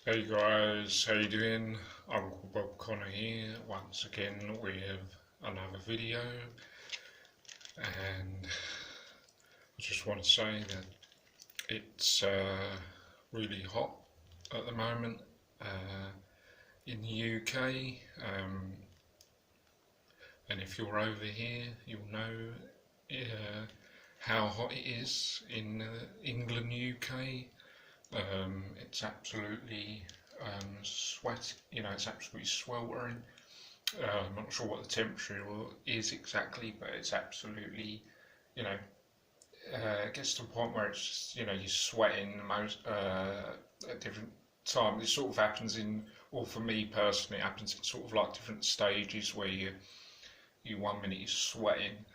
Hey guys, how you doing? Uncle Bob Connor here, once again with another video, and I just want to say that it's really hot at the moment in the UK, and if you're over here, you'll know how hot it is in England, UK. It's absolutely it's absolutely sweltering. I'm not sure what the temperature is exactly, but it's absolutely, you know, it gets to the point where it's just, you're sweating most at different times. It sort of happens or for me personally, it happens in sort of like different stages where you 1 minute you're sweating,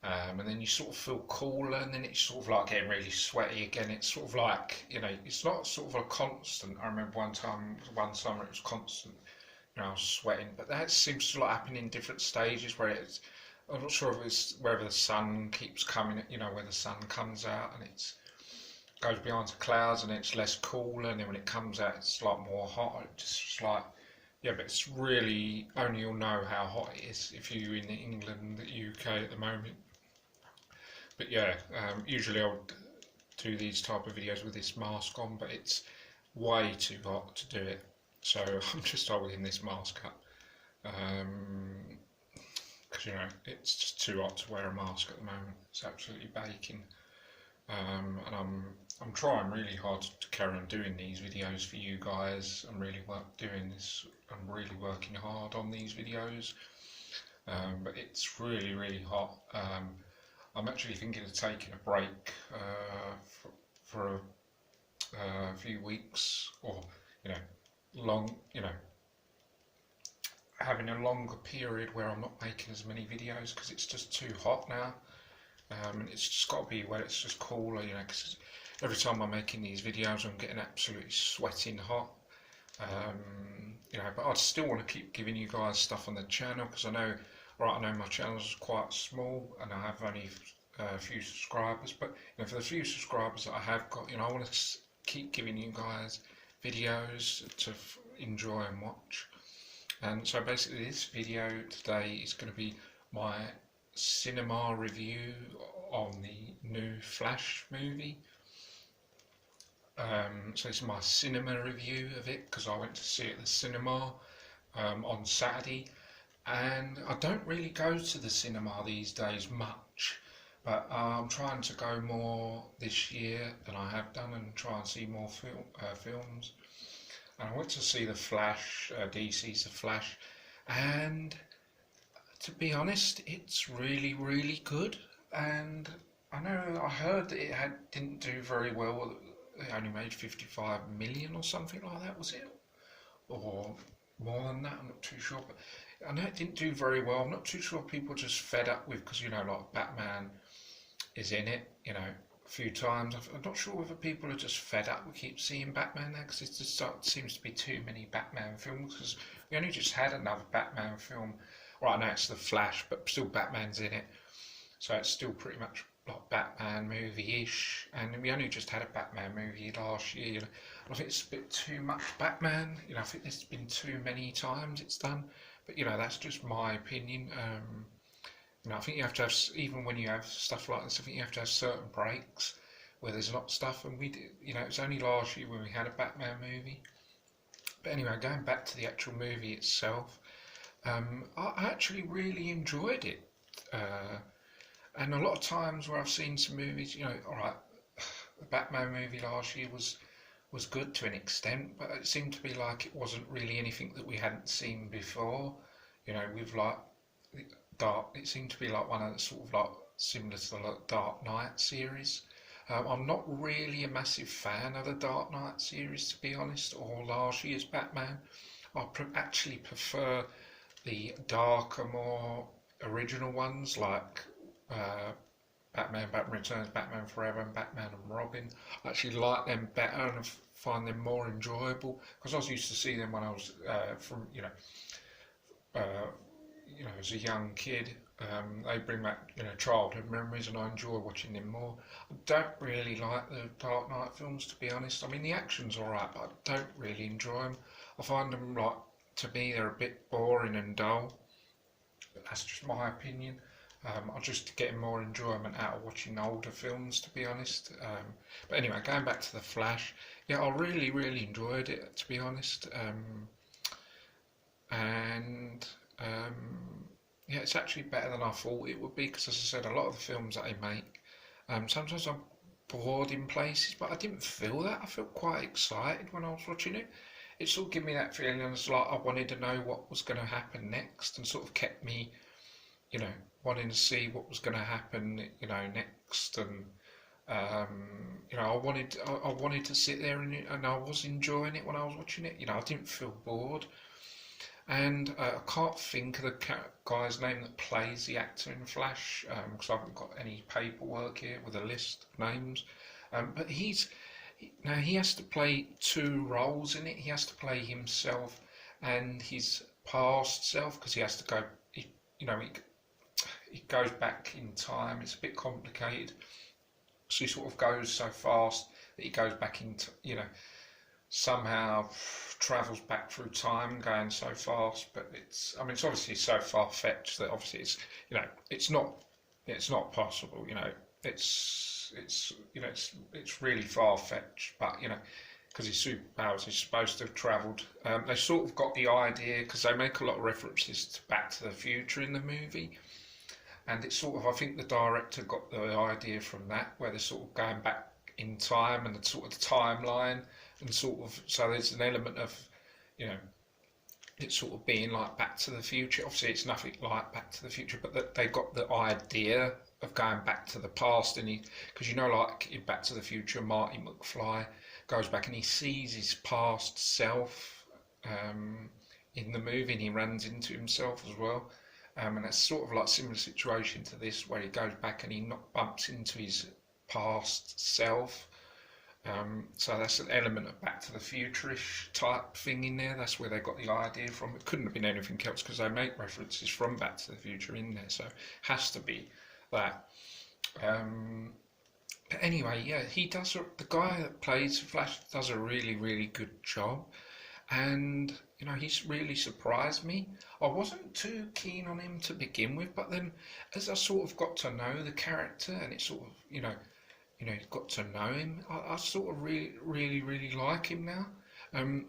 and then you sort of feel cooler, and then it's sort of like getting really sweaty again. It's sort of like, it's not sort of a constant. I remember one summer it was constant. I was sweating, but that seems to like happen in different stages where it's. I'm not sure if it's whether the sun keeps coming, where the sun comes out and it's goes behind the clouds and it's less cool, and then when it comes out it's like more hot. It's just like, yeah, but it's really only you'll know how hot it is if you're in England, the UK at the moment. But yeah, usually I would do these type of videos with this mask on, but it's way too hot to do it. So I'm just holding this mask up because it's just too hot to wear a mask at the moment. It's absolutely baking, and I'm trying really hard to carry on doing these videos for you guys. I'm really working hard on these videos, but it's really hot. I'm actually thinking of taking a break for a few weeks, or you know, long, having a longer period where I'm not making as many videos because it's just too hot now. And it's just got to be where it's just cooler, because every time I'm making these videos I'm getting absolutely sweating hot. But I still want to keep giving you guys stuff on the channel because I know my channel is quite small and I have only a few subscribers, but for the few subscribers that I have got, I want to keep giving you guys videos to enjoy and watch. And so basically this video today is going to be my cinema review on the new Flash movie. So it's my cinema review of it because I went to see it at the cinema on Saturday, and I don't really go to the cinema these days much, but I'm trying to go more this year than I have done and try and see more films. And I went to see The Flash, DC's The Flash, and to be honest, it's really good. And I heard that didn't do very well. It only made 55 million or something like that, was it? Or more than that, I'm not too sure. But I know it didn't do very well. I'm not too sure people are just fed up with, because like Batman is in it, a few times. I'm not sure whether people are just fed up. We keep seeing Batman now because it just seems to be too many Batman films. Because we only just had another Batman film. Right now it's The Flash, but still Batman's in it, so it's still pretty much like Batman movie-ish. And we only just had a Batman movie last year. I think it's a bit too much Batman. I think there's been too many times it's done. But that's just my opinion. I think you have to have, even when you have stuff like this, I think you have to have certain breaks where there's not stuff. And we did, it was only last year when we had a Batman movie. But anyway, going back to the actual movie itself, I actually really enjoyed it. And a lot of times where I've seen some movies, alright, the Batman movie last year was good to an extent, but it seemed to be like it wasn't really anything that we hadn't seen before. With like it seemed to be like one of the sort of like similar to the Dark Knight series. I'm not really a massive fan of the Dark Knight series, to be honest, or last year's Batman. I actually prefer the darker, more original ones like Batman Returns, Batman Forever, and Batman and Robin. I actually like them better and find them more enjoyable because I was used to see them when I was as a young kid, they bring back, childhood memories, and I enjoy watching them more. I don't really like the Dark Knight films, to be honest. I mean, the action's alright, but I don't really enjoy them. I find them, like, to me, they're a bit boring and dull, but that's just my opinion. I just getting more enjoyment out of watching older films, to be honest. But anyway, going back to The Flash, yeah, I really, really enjoyed it, to be honest. And yeah, it's actually better than I thought it would be because, as I said, a lot of the films that they make, sometimes I'm bored in places, but I didn't feel that. I felt quite excited when I was watching it. It sort of gave me that feeling, it's like I wanted to know what was going to happen next, and sort of kept me, you know, wanting to see what was going to happen, next, and I wanted to sit there and I was enjoying it when I was watching it. I didn't feel bored. And I can't think of the guy's name that plays the actor in Flash because I haven't got any paperwork here with a list of names. But now he has to play two roles in it. He has to play himself and his past self because he has to go. He goes back in time. It's a bit complicated. So he sort of goes so fast that he goes back into, somehow travels back through time going so fast, but it's obviously so far-fetched that obviously it's not possible, it's really far-fetched, but because his superpowers, he's supposed to have travelled. They sort of got the idea because they make a lot of references to Back to the Future in the movie, and it's sort of, I think the director got the idea from that, where they're sort of going back in time and the sort of the timeline, and sort of, so there's an element of, it's sort of being like Back to the Future. Obviously, it's nothing like Back to the Future, but that they got the idea of going back to the past, and because like in Back to the Future, Marty McFly goes back and he sees his past self in the movie, and he runs into himself as well. And that's sort of like a similar situation to this, where he goes back and he bumps into his past self. So that's an element of Back to the Future-ish type thing in there. That's where they got the idea from. It couldn't have been anything else because they make references from Back to the Future in there, so it has to be that. But anyway, yeah, the guy that plays Flash does a really, really good job, and he's really surprised me. I wasn't too keen on him to begin with, but then as I sort of got to know the character, and it sort of, got to know him, I sort of really, really, really like him now.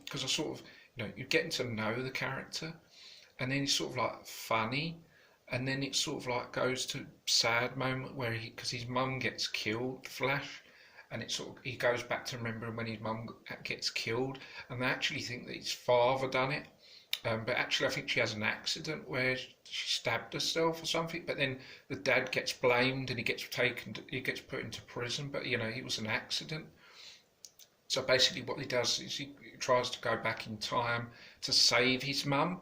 Because I sort of, you're getting to know the character, and then he's sort of like funny, and then it sort of like goes to sad moment where because his mum gets killed, Flash, and it sort of, he goes back to remembering when his mum gets killed, and they actually think that his father done it. But actually, I think she has an accident where she stabbed herself or something. But then the dad gets blamed and he gets put into prison. But it was an accident. So basically, what he does is he tries to go back in time to save his mum.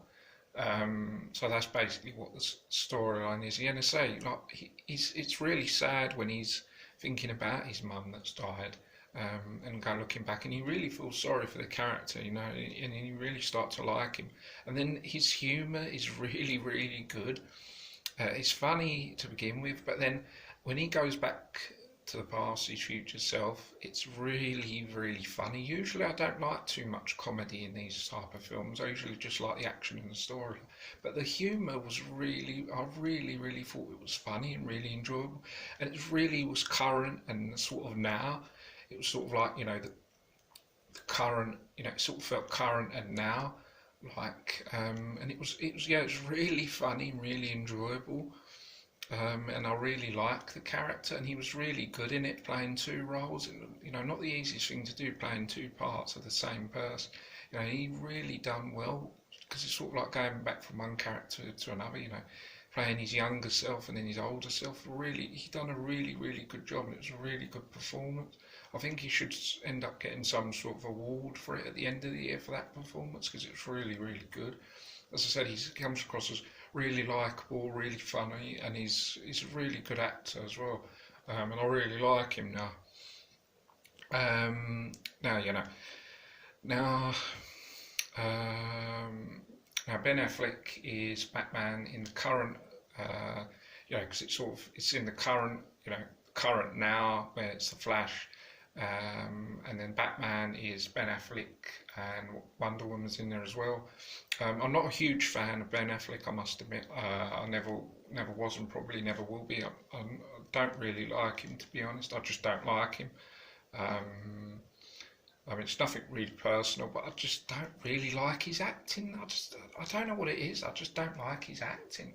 So that's basically what the storyline is. And I say, like, it's really sad when he's thinking about his mum that's died. And go looking back, and you really feel sorry for the character, and you really start to like him. And then his humour is really, really good. It's funny to begin with, but then when he goes back to the past, his future self, it's really, really funny. Usually I don't like too much comedy in these type of films. I usually just like the action and the story. But the humour was I really, really thought it was funny and really enjoyable. And it really was current and sort of now. It was sort of like, the current, it sort of felt current and now, like, and it was really funny and really enjoyable, and I really liked the character, and he was really good in it, playing two roles, and not the easiest thing to do, playing two parts of the same person. He really done well, because it's sort of like going back from one character to another, playing his younger self and then his older self. Really, he done a really, really good job, and it was a really good performance. I think he should end up getting some sort of award for it at the end of the year for that performance, because it's really, really good. As I said, he comes across as really likeable, really funny, and he's a really good actor as well. And I really like him now. Now, now, Now Ben Affleck is Batman in the current, because it's in the current, current now where it's the Flash, and then Batman is Ben Affleck, and Wonder Woman's in there as well. I'm not a huge fan of Ben Affleck, I must admit. I never was and probably never will be. I don't really like him, to be honest. I just don't like him. Um, I mean, it's nothing really personal, but I just don't really like his acting. I don't know what it is. I just don't like his acting.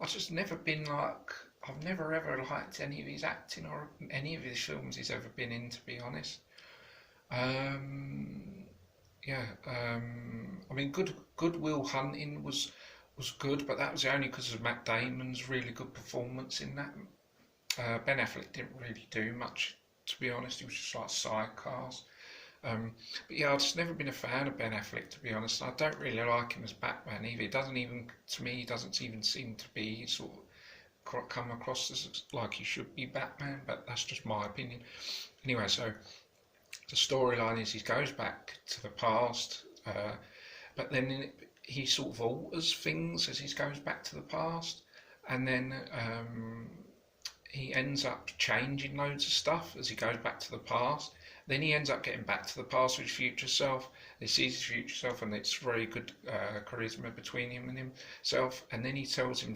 I've just never been like, I've never ever liked any of his acting or any of his films he's ever been in, to be honest. Um, yeah, I mean, Good Will Hunting was good, but that was only because of Matt Damon's really good performance in that. Ben Affleck didn't really do much, to be honest. He was just like sidecast. But yeah, I've just never been a fan of Ben Affleck, to be honest. I don't really like him as Batman either. He doesn't even, to me, he doesn't even seem to be sort of come across as like he should be Batman, but that's just my opinion. Anyway, so the storyline is he goes back to the past, but then he sort of alters things as he goes back to the past, and then he ends up changing loads of stuff as he goes back to the past. Then he ends up getting back to the past with his future self. He sees his future self, and it's very good charisma between him and himself. And then he tells him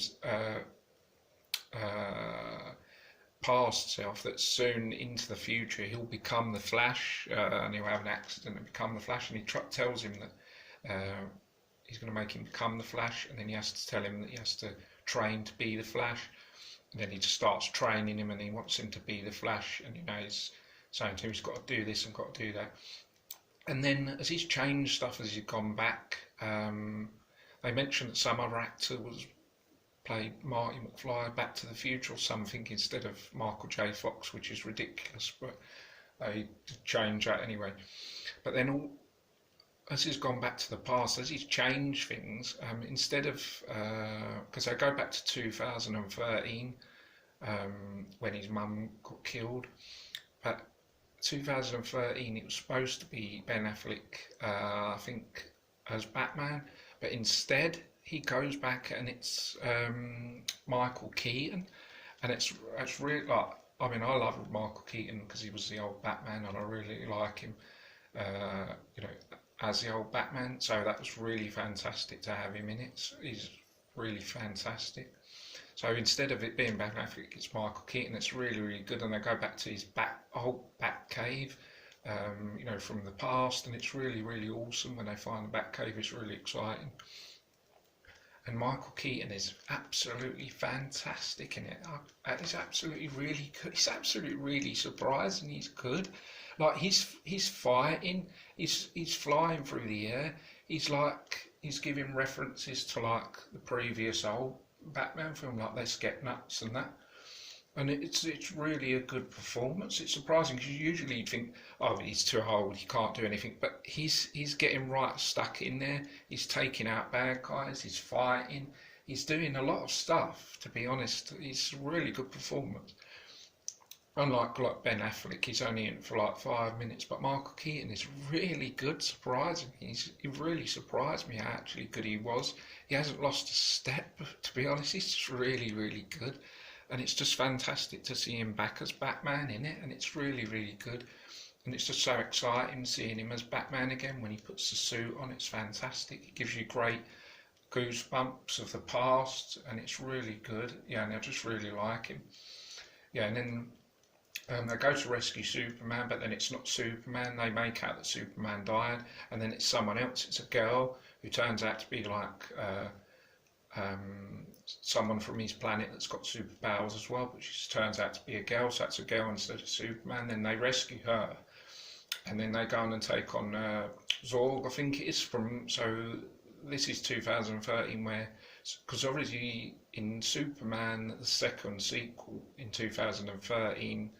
past self that soon into the future he'll become the Flash, and he'll have an accident and become the Flash. And he tells him that he's going to make him become the Flash, and then he has to tell him that he has to train to be the Flash. And then he just starts training him, and he wants him to be the Flash, and he's saying to him he's got to do this and got to do that. And then as he's changed stuff as he's gone back, they mentioned that some other actor was played Marty McFly Back to the Future or something instead of Michael J. Fox, which is ridiculous, but they changed that anyway. But then as he's gone back to the past, as he's changed things, instead of, because they go back to 2013, when his mum got killed, but 2013 it was supposed to be Ben Affleck, I think, as Batman, but instead he goes back and it's Michael Keaton, and it's really like, I mean, I love Michael Keaton because he was the old Batman, and I really like him, as the old Batman. So that was really fantastic to have him in it. He's really fantastic. So instead of it being Ben Affleck, it's Michael Keaton. It's really, really good, and they go back to his old Batcave, from the past, and it's really, really awesome when they find the Batcave. It's really exciting. And Michael Keaton is absolutely fantastic in it. It's absolutely really good. It's absolutely really surprising. He's good. Like he's fighting. He's flying through the air. He's giving references to like the previous old Batman film, like Let's Get Nuts and that. And it's really a good performance. It's surprising because you usually think, oh, he's too old, he can't do anything. But he's getting right stuck in there. He's taking out bad guys. He's fighting. He's doing a lot of stuff. To be honest, it's a really good performance. Unlike like Ben Affleck, he's only in for like 5 minutes. But Michael Keaton is really good. Surprising. He really surprised me how actually good he was. He hasn't lost a step. To be honest, he's just really, really good. And it's just fantastic to see him back as Batman in it, and it's really, really good. And it's just so exciting seeing him as Batman again when he puts the suit on. It's fantastic. It gives you great goosebumps of the past, and it's really good. Yeah, and I just really like him. Yeah, and then they go to rescue Superman, but then it's not Superman. They make out that Superman died, and then it's someone else. It's a girl who turns out to be like someone from his planet that's got superpowers as well, but she just turns out to be a girl, so that's a girl instead of Superman. Then they rescue her, and then they go on and take on Zorg, I think it is, so this is 2013, where, because obviously in Superman, the second sequel in 2013,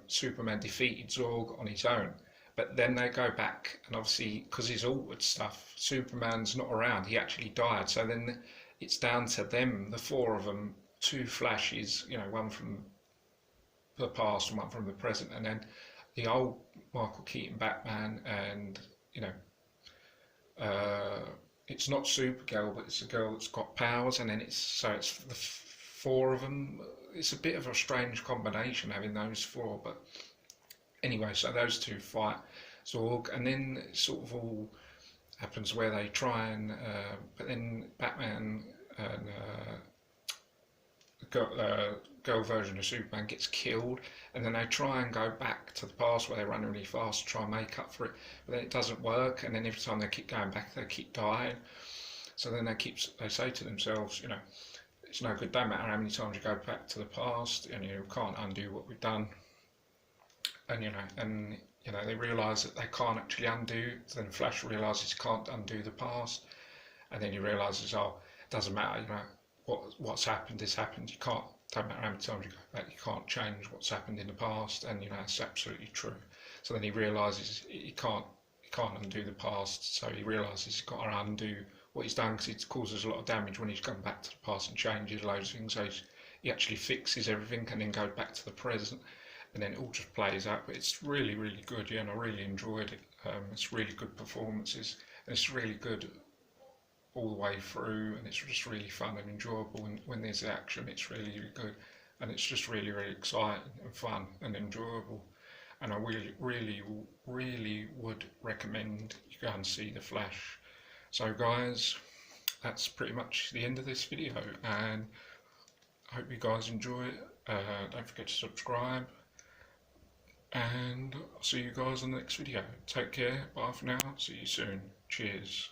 Superman defeated Zorg on his own. But then they go back, and obviously, because he's altered stuff, Superman's not around, he actually died. So then it's down to them, the four of them, two Flashes, one from the past and one from the present, and then the old Michael Keaton Batman and, it's not Supergirl, but it's a girl that's got powers, and then it's the four of them. It's a bit of a strange combination having those four, but anyway, so those two fight Zorg, and then it sort of all happens where they try and, but then Batman and girl version of Superman gets killed, and then they try and go back to the past where they run really fast to try and make up for it, but then it doesn't work, and then every time they keep going back, they keep dying. So then they say to themselves, it's no good. Don't matter how many times you go back to the past, and you can't undo what we've done. And they realise that they can't actually undo. Then Flash realises he can't undo the past, and then he realises, oh, it doesn't matter. What's happened has happened. Don't matter how many times you go back, you can't change what's happened in the past, and it's absolutely true. So then he realises he can't undo the past. So he realises he's got to undo what he's done, because it causes a lot of damage when he's gone back to the past and changes loads of things. So he actually fixes everything and then goes back to the present, and then it all just plays out. But it's really, really good, and I really enjoyed it. It's really good performances, and it's really good all the way through, and it's just really fun and enjoyable. And when there's action, it's really, really good, and it's just really, really exciting and fun and enjoyable. And I really, really, really would recommend you go and see The Flash. So guys, that's pretty much the end of this video, and I hope you guys enjoy it. Don't forget to subscribe, and I'll see you guys on the next video. Take care, bye for now, see you soon, cheers.